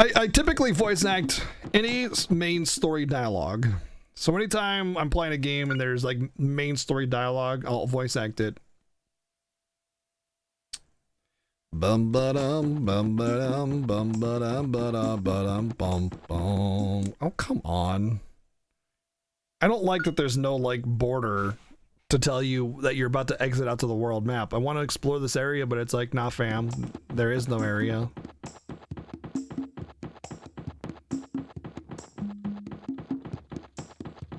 I typically voice act any main story dialogue. So anytime I'm playing a game and there's like main story dialogue, I'll voice act it. Bum ba dum bum ba dum bum ba dum ba dum ba dum bum bum. Oh, come on. I don't like that there's no like border to tell you that you're about to exit out to the world map. I want to explore this area, but it's like, nah fam, there is no area.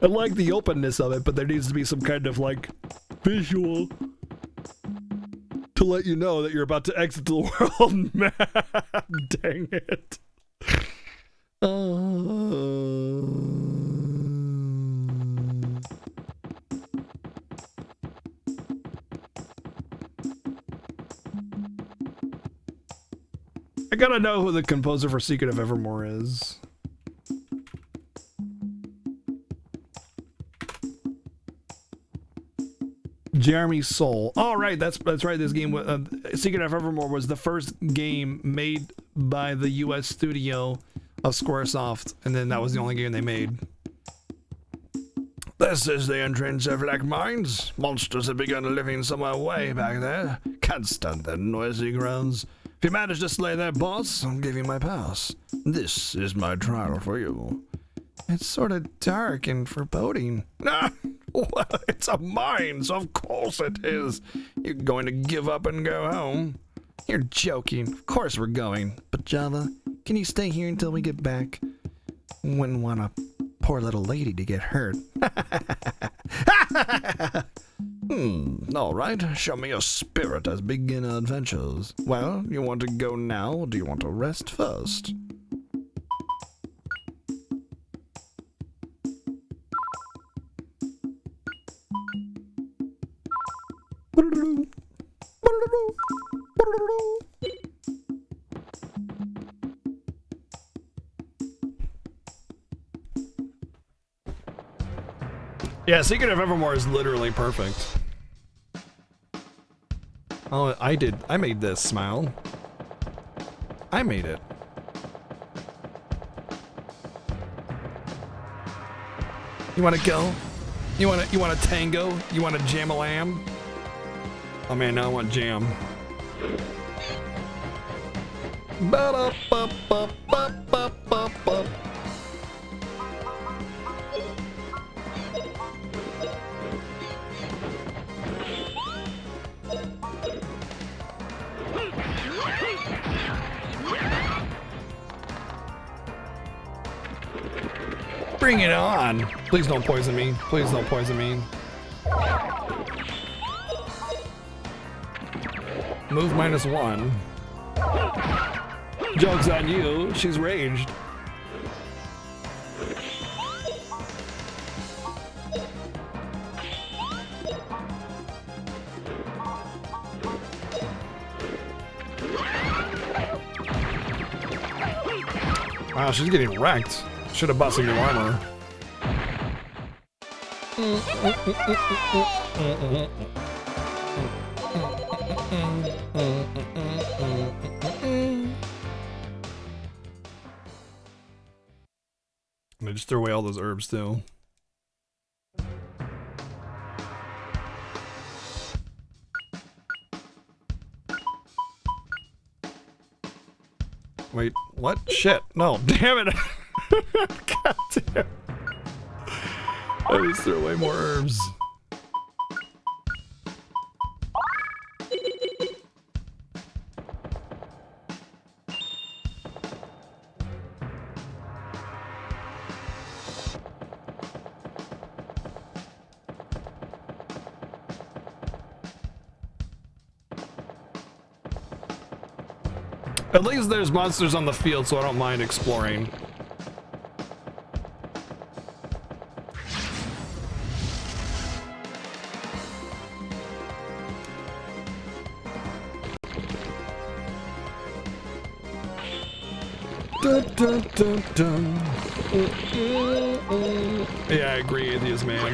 I like the openness of it, but there needs to be some kind of like visual to let you know that you're about to exit the world map. Dang it. I gotta know who the composer for Secret of Evermore is. Jeremy Soule. Oh, right, that's right. This game, Secret of Evermore, was the first game made by the U.S. studio of Squaresoft, and then that was the only game they made. This is the entrance of Black Mines. Monsters have begun living somewhere way back there. Can't stand their noisy groans. If you manage to slay their boss, I'll give you my pass. This is my trial for you. It's sort of dark and foreboding. Ah, well, it's a mine, so of course it is. You're going to give up and go home. You're joking. Of course we're going. But Java, can you stay here until we get back? Wouldn't want a poor little lady to get hurt. All right. Show me your spirit as begin our adventures. Well, you want to go now, or do you want to rest first? Yeah, Secret of Evermore is literally perfect. Oh, I made this smile. I made it. You wanna go? You wanna tango? You wanna jam a lamb? Oh man, now I want jam. Bring it on! Please don't poison me. Please don't poison me. Move -1. Joke's on you. She's raged. Wow, she's getting wrecked. Should have bought some new armor. I just threw away all those herbs too. Wait, what? Shit. No, damn it. God damn. I just threw away more herbs. At least there's monsters on the field, so I don't mind exploring. Dun, dun, dun, dun. Yeah, I agree with you, man.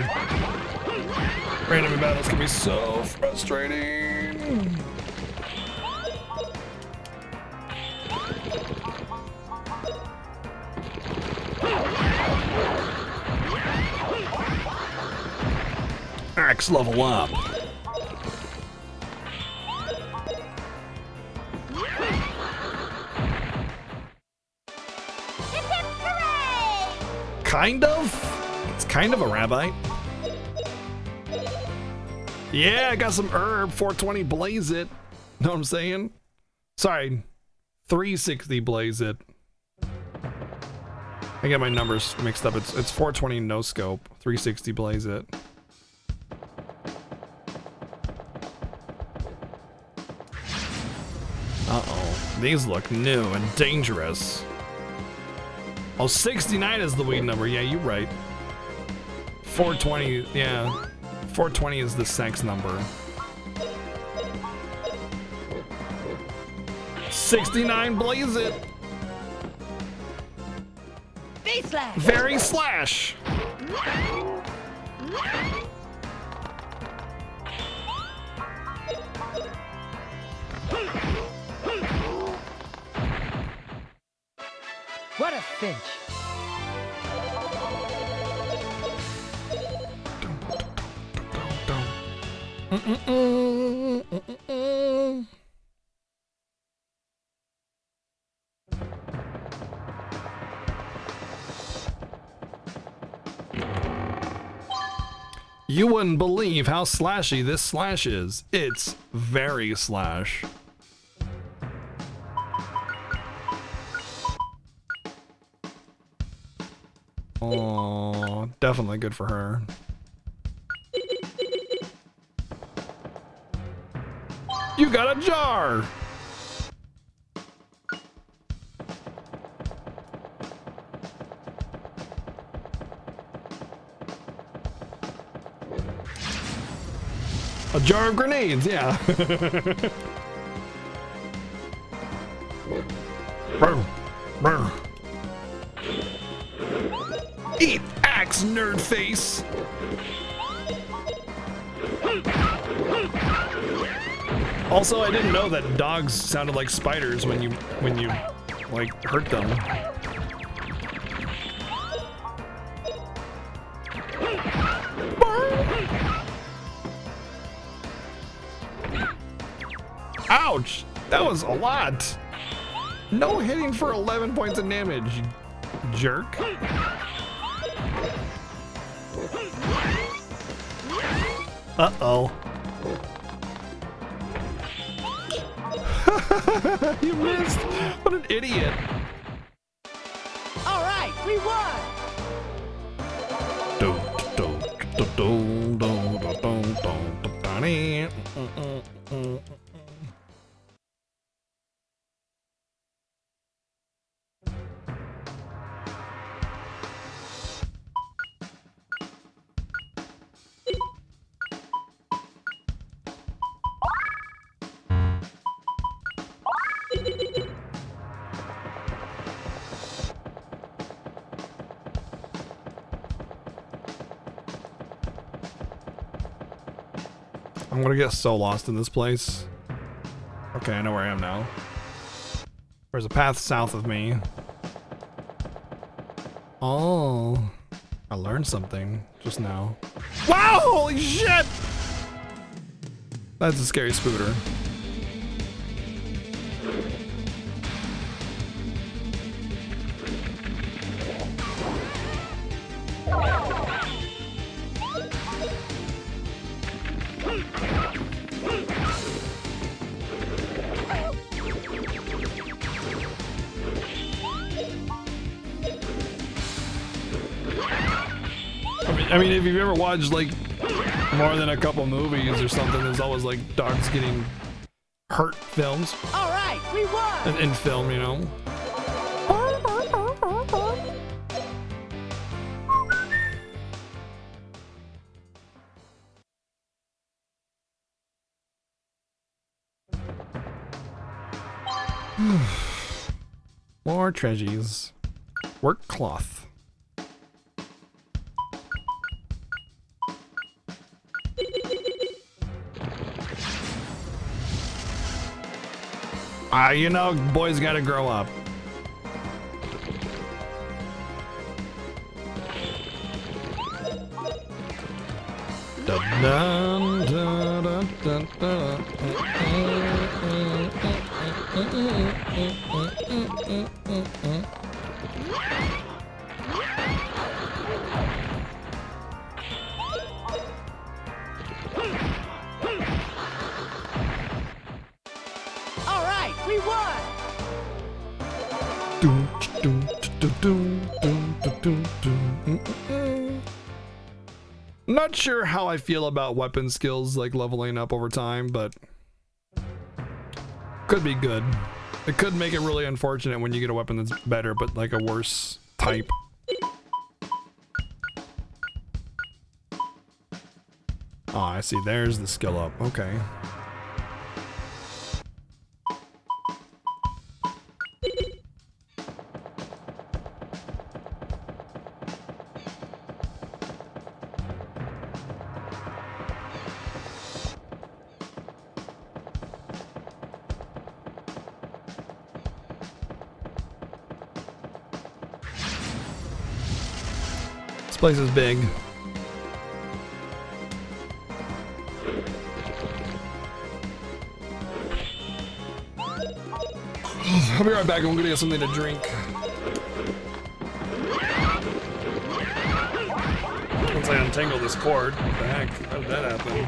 Random battles can be so frustrating. next level up. Kind of? It's kind of a rabbi. Yeah, I got some herb. 420 blaze it. Know what I'm saying? Sorry. 360 blaze it. I get my numbers mixed up. It's 420 no scope. 360 blaze it. Uh-oh. These look new and dangerous. Oh, 69 is the weed number. Yeah, you're right. 420, yeah. 420 is the sex number. 69, blaze it. V-slash. Very slash. What a cinch. You wouldn't believe how slashy this slash is. It's very slash. Oh, definitely good for her. You got a jar! A jar of grenades, yeah. Eat axe, nerd face! Also, I didn't know that dogs sounded like spiders when you like hurt them. Ouch! That was a lot. No hitting for 11 points of damage, you jerk. Uh-oh. You missed. What an idiot. All right, we won. I'm gonna get so lost in this place. Okay, I know where I am now. There's a path south of me. Oh, I learned something just now. Wow, holy shit! That's a scary spooter. I mean, if you've ever watched like more than a couple movies or something, there's always like dogs getting hurt films. All right, we won. In film, you know. More treasures. Work cloth. You know, boys gotta grow up. All right, we won. Not sure how I feel about weapon skills like leveling up over time, but could be good. It could make it really unfortunate when you get a weapon that's better, but like a worse type. Oh, I see. There's the skill up. Okay. This place is big. I'll be right back. I'm gonna get something to drink. Once I untangle this cord, what the heck? How did that happen?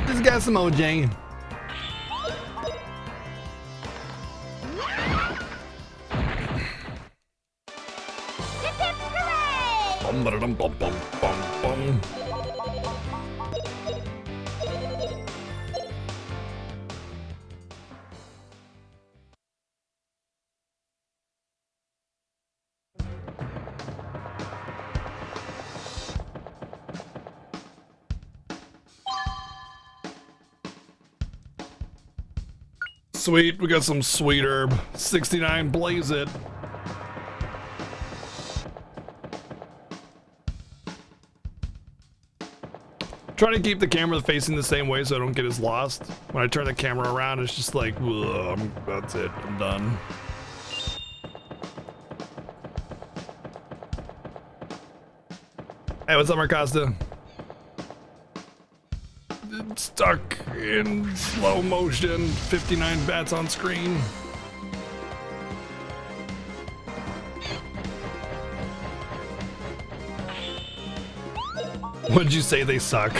Just got some OJ. Hip hip hooray! Bum, ba-da-dum, bum, bum, bum, bum. Sweet, we got some sweet herb. 69, blaze it. Trying to keep the camera facing the same way so I don't get as lost. When I turn the camera around, it's just like, that's it, I'm done. Hey, what's up, Marcosta? Stuck in slow motion, 59 bats on screen. What'd you say, they suck?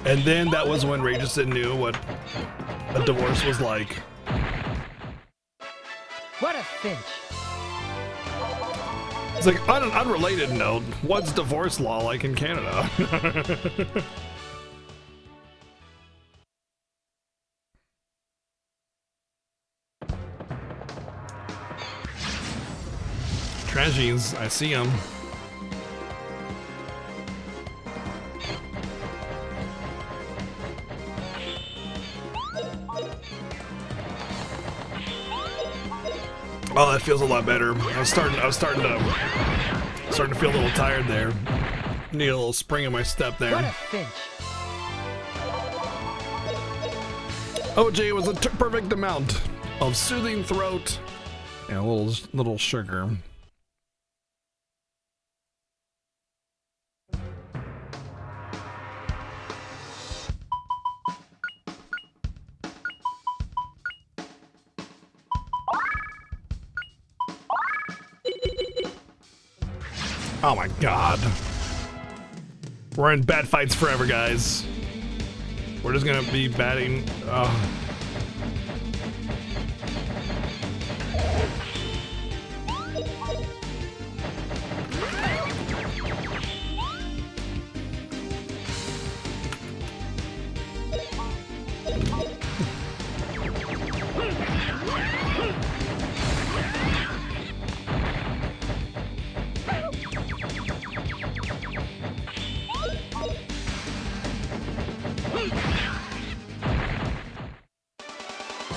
And then that was when Rageson knew what a divorce was like. What a cinch. It's like, on an unrelated note, what's divorce law like in Canada? Tragedies, I see them. Oh, that feels a lot better. I was starting to feel a little tired there. Need a little spring in my step there. What a cinch. OJ was a perfect amount of soothing throat and a little sugar. Oh my god. We're in bad fights forever, guys. We're just gonna be batting.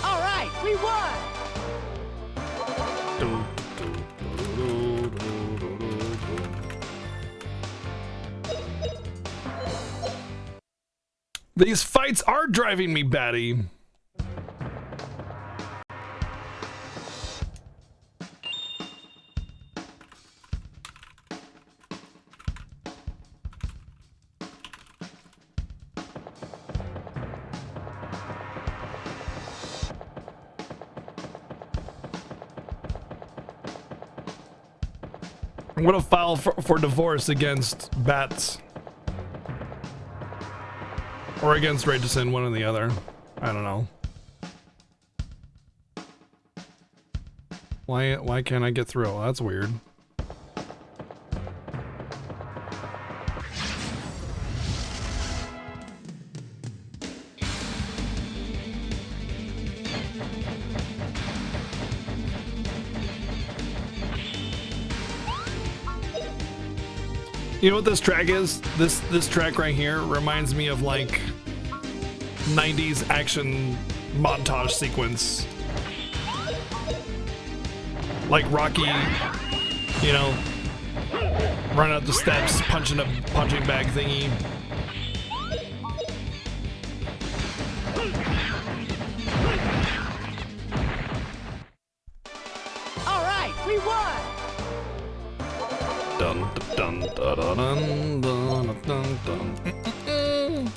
All right, we won. These fights are driving me batty. I'm gonna file for divorce against Bats. Or against Rachison, one or the other. I don't know. Why can't I get through? Well, that's weird. You know what this track is? This track right here reminds me of like 90s action montage sequence. Like Rocky, you know, running up the steps, punching a punching bag thingy. All right, we won. Dun dun dun dun dun dun dun.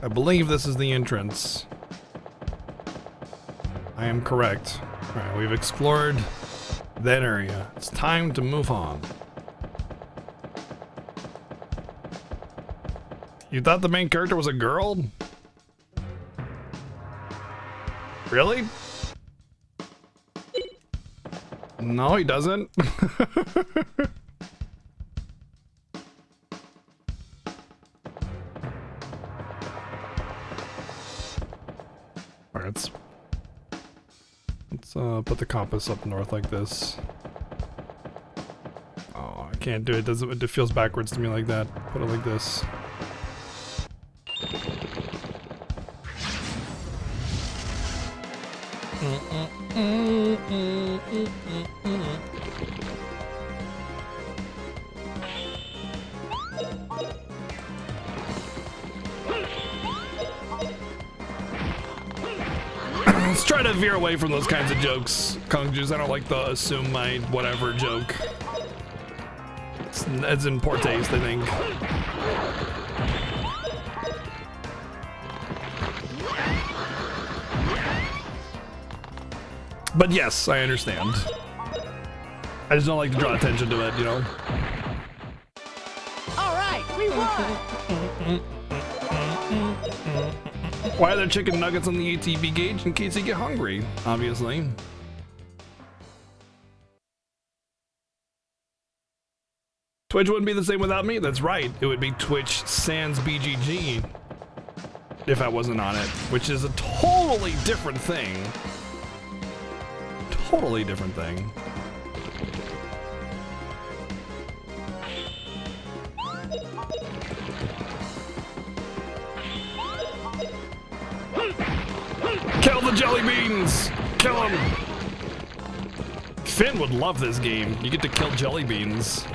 I believe this is the entrance. I am correct. Alright, we've explored that area. It's time to move on. You thought the main character was a girl? Really? No, he doesn't. Alright, let's put the compass up north like this. Oh, I can't do it. It feels backwards to me like that. Put it like this. Let's try to veer away from those kinds of jokes, Kung Juice. I don't like the assume my whatever joke. It's in poor taste, I think. But yes, I understand. I just don't like to draw attention to it, you know? All right, we won. Why are there chicken nuggets on the ATV gauge? In case you get hungry, obviously. Twitch wouldn't be the same without me. That's right. It would be Twitch sans BGG if I wasn't on it, which is a totally different thing. Totally different thing. Kill the jelly beans! Kill them! Finn would love this game. You get to kill jelly beans.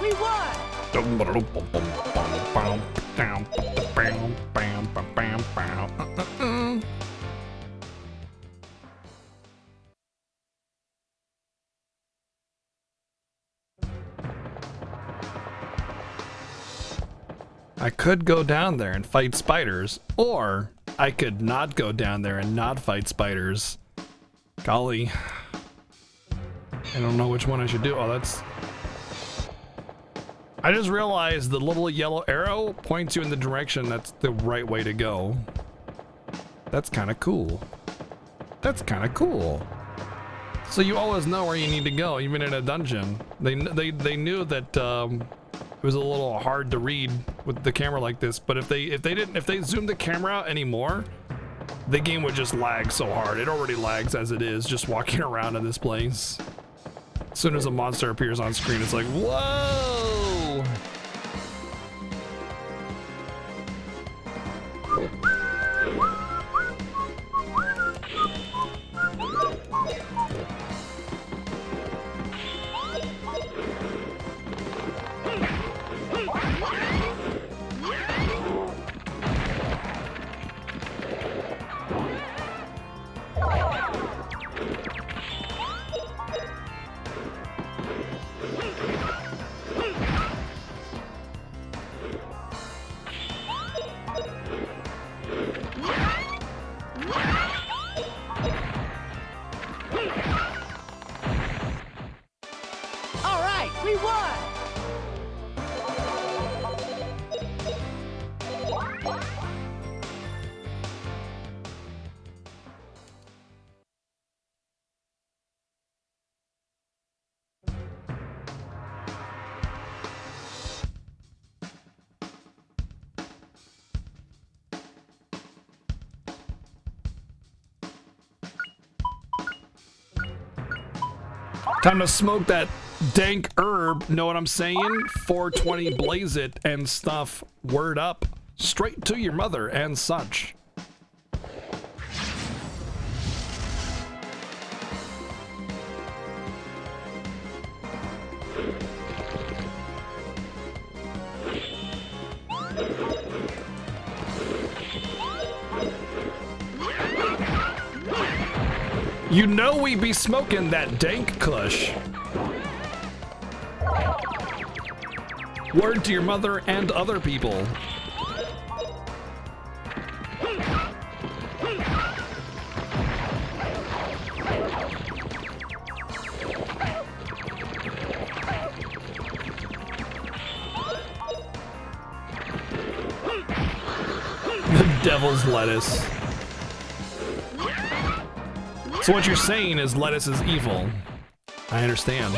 we won! I could go down there and fight spiders, or I could not go down there and not fight spiders. Golly. I don't know which one I should do. Oh, that's... I just realized the little yellow arrow points you in the direction that's the right way to go. That's kind of cool. That's kind of cool. So you always know where you need to go, even in a dungeon. They knew that it was a little hard to read with the camera like this, but if they zoomed the camera out anymore, the game would just lag so hard. It already lags as it is, just walking around in this place. As soon as a monster appears on screen, it's like, whoa! All right, we won! Time to smoke that dank herb, know what I'm saying? 420 blaze it and stuff, word up, straight to your mother and such. You know we be smoking that dank kush. Word to your mother and other people. The devil's lettuce. So what you're saying is lettuce is evil. I understand.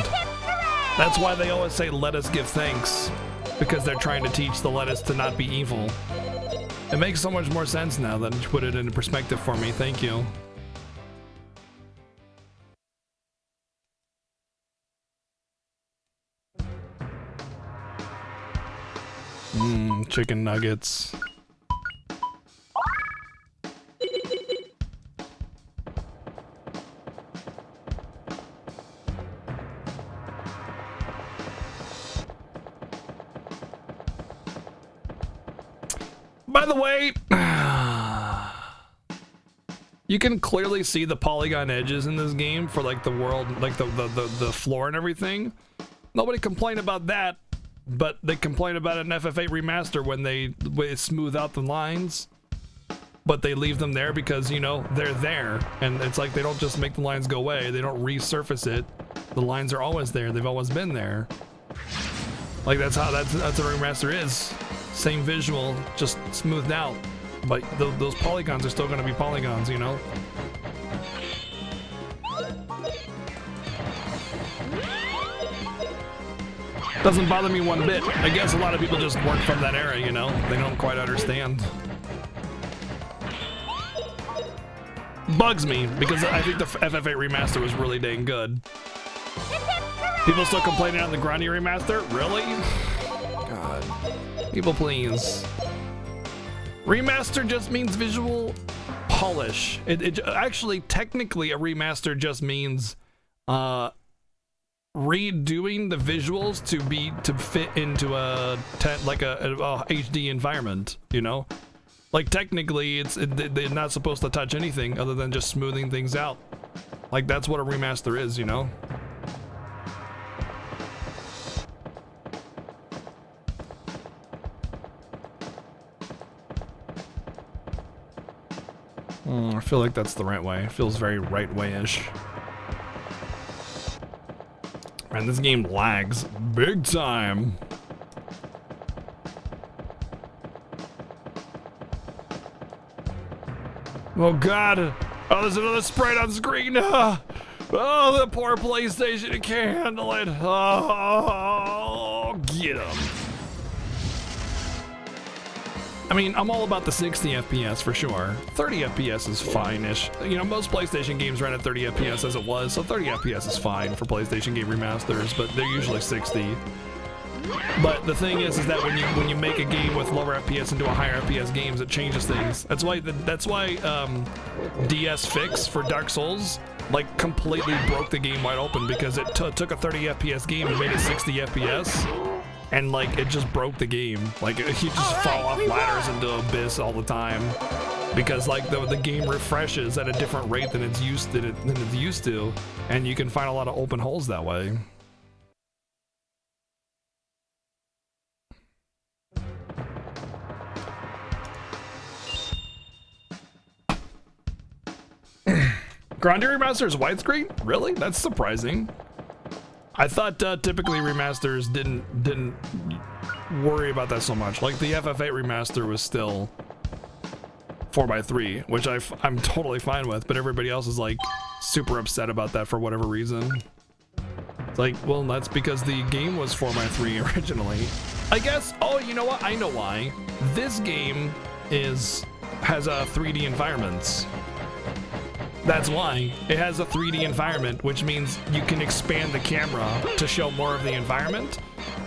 That's why they always say lettuce give thanks, because they're trying to teach the lettuce to not be evil. It makes so much more sense now that you put it into perspective for me. Thank you. Chicken nuggets. By the way, you can clearly see the polygon edges in this game for like the world, like the floor and everything. Nobody complained about that, but they complain about it in FF8 Remaster when they smooth out the lines, but they leave them there because, you know, they're there, and it's like they don't just make the lines go away, they don't resurface it. The lines are always there, they've always been there. Like that's what a remaster is. Same visual, just smoothed out. But those polygons are still gonna be polygons, you know? Doesn't bother me one bit. I guess a lot of people just weren't from that era, you know? They don't quite understand. Bugs me, because I think the FF8 remaster was really dang good. People still complaining on the Grandia remaster? Really? God. People, please. Remaster just means visual polish. It actually, technically, a remaster just means redoing the visuals to fit into a HD environment, you know? Like technically they're not supposed to touch anything other than just smoothing things out. Like that's what a remaster is, you know? I feel like that's the right way. It feels very right way-ish. Man, this game lags big time. Oh god! Oh, there's another sprite on screen! Oh, the poor PlayStation, it can't handle it! Oh, get him! I mean, I'm all about the 60 FPS for sure. 30 FPS is fine-ish. You know, most PlayStation games run at 30 FPS as it was, so 30 FPS is fine for PlayStation game remasters, but they're usually 60. But the thing is that when you make a game with lower FPS into a higher FPS games, it changes things. That's why DS Fix for Dark Souls like completely broke the game wide open, because it took a 30 FPS game and made it 60 FPS. And like it just broke the game. Like you just fall off ladders into abyss all the time, because like the game refreshes at a different rate than it's used to, and you can find a lot of open holes that way. Grandia Remaster is widescreen? Really? That's surprising. I thought typically remasters didn't worry about that so much. Like the FF8 remaster was still 4:3, which I'm totally fine with, but everybody else is like super upset about that for whatever reason. It's like, well, that's because the game was 4:3 originally. I guess. Oh, you know what? I know why. This game has 3D environments. That's why. It has a 3D environment, which means you can expand the camera to show more of the environment.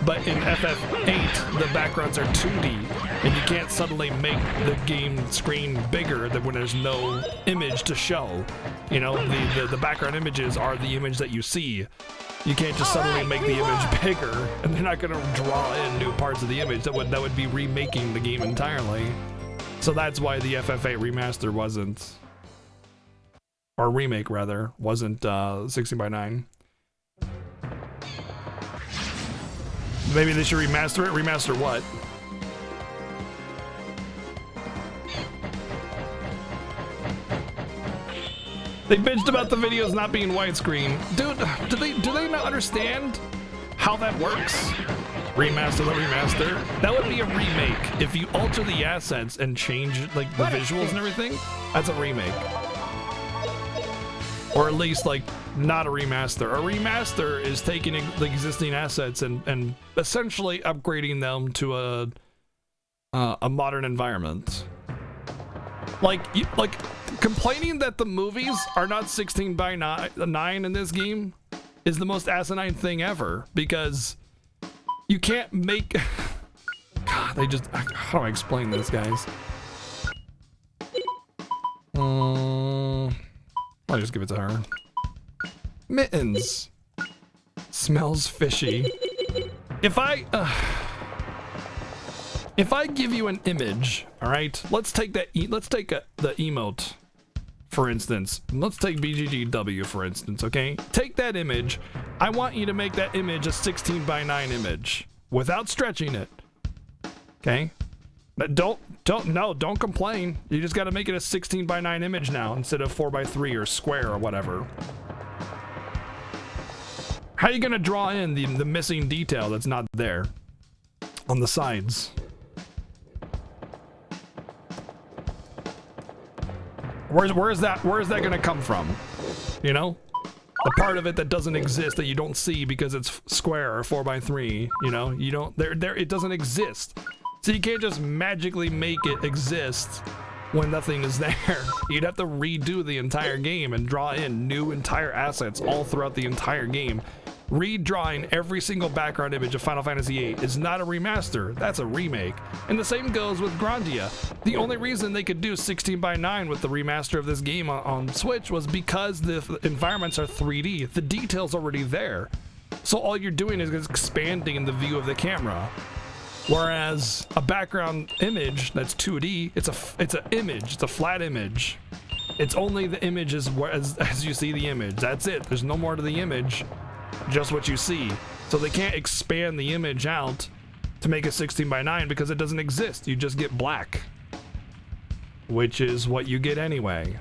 But in FF8, the backgrounds are 2D, and you can't suddenly make the game screen bigger than when there's no image to show. You know, the background images are the image that you see. You can't just suddenly make the image bigger, and they're not gonna draw in new parts of the image. That would be remaking the game entirely. So that's why the FF8 remaster wasn't, or remake rather, wasn't 16:9. Maybe they should remaster it. Remaster what? They bitched about the videos not being widescreen. Dude, do they not understand how that works? Remaster the remaster? That would be a remake. If you alter the assets and change like the visuals and everything, that's a remake. Or at least like not a remaster. A remaster is taking the existing assets and essentially upgrading them to a modern environment. Like complaining that the movies are not 16:9 in this game is the most asinine thing ever, because you can't make. God, they just. How do I explain this, guys? I'll just give it to her. Mittens. Smells fishy. If I give you an image, all right, let's take that. Let's take the emote, for instance. Let's take BGGW, for instance. Okay, take that image. I want you to make that image a 16:9 image without stretching it. Okay, but don't complain. You just got to make it a 16:9 image now instead of 4:3 or square or whatever. How are you gonna draw in the missing detail that's not there on the sides? Where is that gonna come from? You know, the part of it that doesn't exist, that you don't see because it's square or 4:3. You know, you don't. It doesn't exist. So you can't just magically make it exist when nothing is there. You'd have to redo the entire game and draw in new entire assets all throughout the entire game. Redrawing every single background image of Final Fantasy VIII is not a remaster, that's a remake. And the same goes with Grandia. The only reason they could do 16:9 with the remaster of this game on Switch was because the environments are 3D. The detail's already there. So all you're doing is expanding the view of the camera. Whereas a background image that's 2D, it's an image, it's a flat image. It's only the image as you see the image. That's it. There's no more to the image, just what you see. So they can't expand the image out to make a 16:9 because it doesn't exist. You just get black, which is what you get anyway.